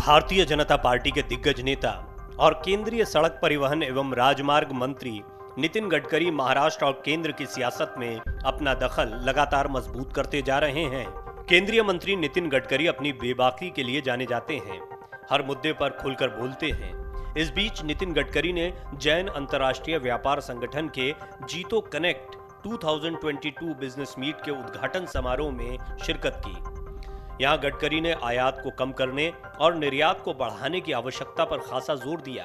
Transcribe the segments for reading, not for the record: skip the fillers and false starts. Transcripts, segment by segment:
Bharatiya Janata party के दिग्गज नेता और केंद्रीय सड़क परिवहन एवं राजमार्ग मंत्री नितिन गडकरी महाराष्ट्र और केंद्र की सियासत में अपना दखल लगातार मजबूत करते जा रहे हैं। केंद्रीय मंत्री नितिन गडकरी अपनी बेबाकी के लिए जाने जाते हैं, हर मुद्दे पर खुलकर बोलते हैं। इस बीच नितिन गडकरी ने जैन अंतर्राष्ट्रीय व्यापार संगठन के जीतो कनेक्ट 2022 बिजनेस मीट के उद्घाटन समारोह में शिरकत की। यहां गडकरी ने आयात को कम करने और निर्यात को बढ़ाने की आवश्यकता पर खासा जोर दिया।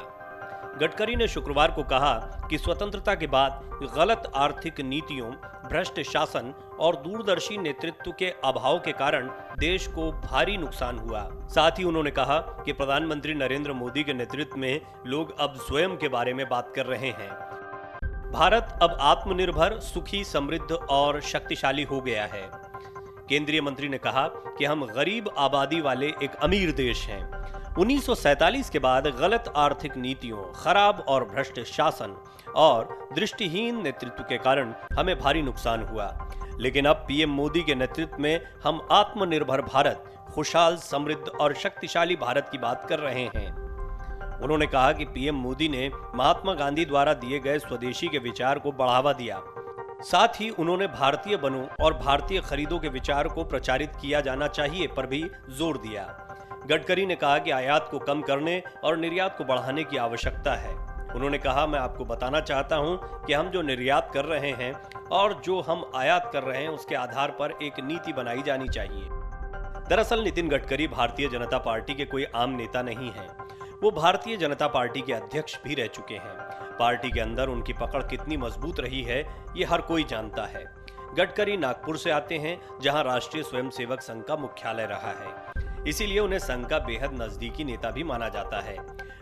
गडकरी ने शुक्रवार को कहा कि स्वतंत्रता के बाद गलत आर्थिक नीतियों, भ्रष्ट शासन और दूरदर्शी नेतृत्व के अभाव के कारण देश को भारी नुकसान हुआ। साथ ही उन्होंने कहा कि प्रधानमंत्री नरेंद्र मोदी के नेतृत्व में लोग अब स्वयं के बारे में बात कर रहे हैं। भारत अब आत्मनिर्भर, सुखी, समृद्ध और शक्तिशाली हो गया है। केंद्रीय मंत्री ने कहा कि हम गरीब आबादी वाले एक अमीर देश हैं। 1947 के बाद गलत आर्थिक नीतियों, खराब और भ्रष्ट शासन और दृष्टिहीन नेतृत्व के कारण हमें भारी नुकसान हुआ, लेकिन अब पीएम मोदी के नेतृत्व में हम आत्मनिर्भर भारत, खुशहाल, समृद्ध और शक्तिशाली भारत की बात कर रहे हैं। उन्होंने कहा कि पीएम मोदी ने महात्मा गांधी द्वारा दिए गए स्वदेशी के विचार को बढ़ावा दिया। साथ ही उन्होंने भारतीय बनो और भारतीय खरीदों के विचार को प्रचारित किया जाना चाहिए पर भी जोर दिया। गडकरी ने कहा कि आयात को कम करने और निर्यात को बढ़ाने की आवश्यकता है। उन्होंने कहा, मैं आपको बताना चाहता हूं कि हम जो निर्यात कर रहे हैं और जो हम आयात कर रहे हैं उसके आधार पर एक नीति बनाई जानी चाहिए। दरअसल नितिन गडकरी भारतीय जनता पार्टी के कोई आम नेता नहीं है। वो भारतीय जनता पार्टी के अध्यक्ष भी रह चुके हैं। पार्टी के अंदर उनकी पकड़ कितनी मजबूत रही है ये हर कोई जानता है। गडकरी नागपुर से आते हैं, जहां राष्ट्रीय स्वयंसेवक संघ का मुख्यालय रहा है, इसीलिए उन्हें संघ का बेहद नजदीकी नेता भी माना जाता है।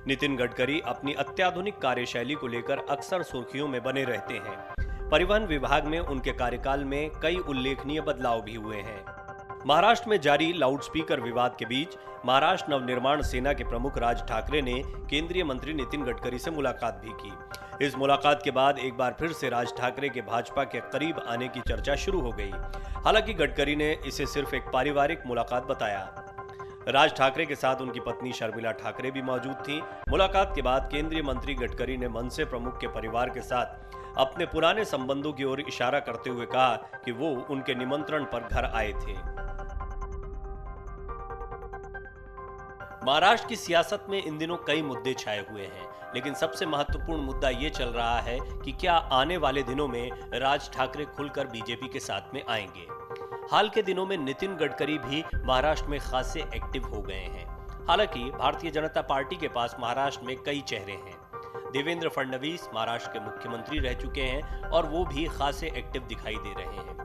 नितिन गडकरी अपनी अत्याधुनिक कार्यशैली को लेकर अक्सर सुर्खियों में बने रहते हैं। परिवहन विभाग में उनके कार्यकाल में कई उल्लेखनीय बदलाव भी हुए हैं। महाराष्ट्र में जारी लाउडस्पीकर विवाद के बीच महाराष्ट्र नवनिर्माण सेना के प्रमुख राज ठाकरे ने केंद्रीय मंत्री नितिन गडकरी से मुलाकात भी की। इस मुलाकात के बाद एक बार फिर से राज ठाकरे के भाजपा के करीब आने की चर्चा शुरू हो गई। हालांकि गडकरी ने इसे सिर्फ एक पारिवारिक मुलाकात बताया। राज ठाकरे के साथ उनकी पत्नी शर्मिला ठाकरे भी मौजूद थीं। मुलाकात के बाद केंद्रीय मंत्री गडकरी ने मनसे प्रमुख के परिवार के साथ अपने पुराने संबंधों की ओर इशारा करते हुए कहा कि वो उनके निमंत्रण पर घर आए थे। महाराष्ट्र की सियासत में इन दिनों कई मुद्दे छाए हुए हैं, लेकिन सबसे महत्वपूर्ण मुद्दा ये चल रहा है कि क्या आने वाले दिनों में राज ठाकरे खुलकर बीजेपी के साथ में आएंगे। हाल के दिनों में नितिन गडकरी भी महाराष्ट्र में खासे एक्टिव हो गए हैं। हालांकि भारतीय जनता पार्टी के पास महाराष्ट्र में कई चेहरे हैं। देवेंद्र फडणवीस महाराष्ट्र के मुख्यमंत्री रह चुके हैं और वो भी खासे एक्टिव दिखाई दे रहे हैं।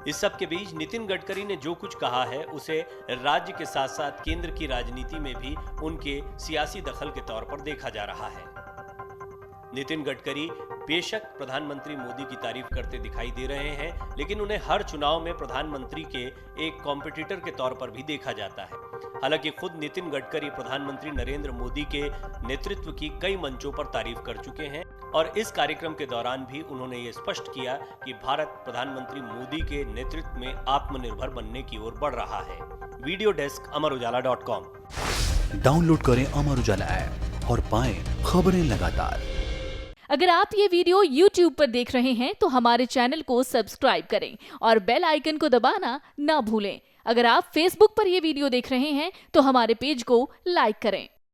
इस सब के बीच नितिन गडकरी ने जो कुछ कहा है उसे राज्य के साथ साथ केंद्र की राजनीति में भी उनके सियासी दखल के तौर पर देखा जा रहा है। नितिन गडकरी बेशक प्रधानमंत्री मोदी की तारीफ करते दिखाई दे रहे हैं, लेकिन उन्हें हर चुनाव में प्रधानमंत्री के एक कॉम्पिटिटर के तौर पर भी देखा जाता है। हालांकि खुद नितिन गडकरी प्रधानमंत्री नरेंद्र मोदी के नेतृत्व की कई मंचों पर तारीफ कर चुके हैं और इस कार्यक्रम के दौरान भी उन्होंने ये स्पष्ट किया कि भारत प्रधानमंत्री मोदी के नेतृत्व में आत्मनिर्भर बनने की ओर बढ़ रहा है। Video desk अमरउजाला.com। डाउनलोड करें अमर उजाला ऐप और पाएं खबरें लगातार। अगर आप ये वीडियो YouTube पर देख रहे हैं तो हमारे चैनल को सब्सक्राइब करें और बेल आइकन को दबाना ना भूलें। अगर आप Facebook पर ये वीडियो देख रहे हैं तो हमारे पेज को लाइक करें।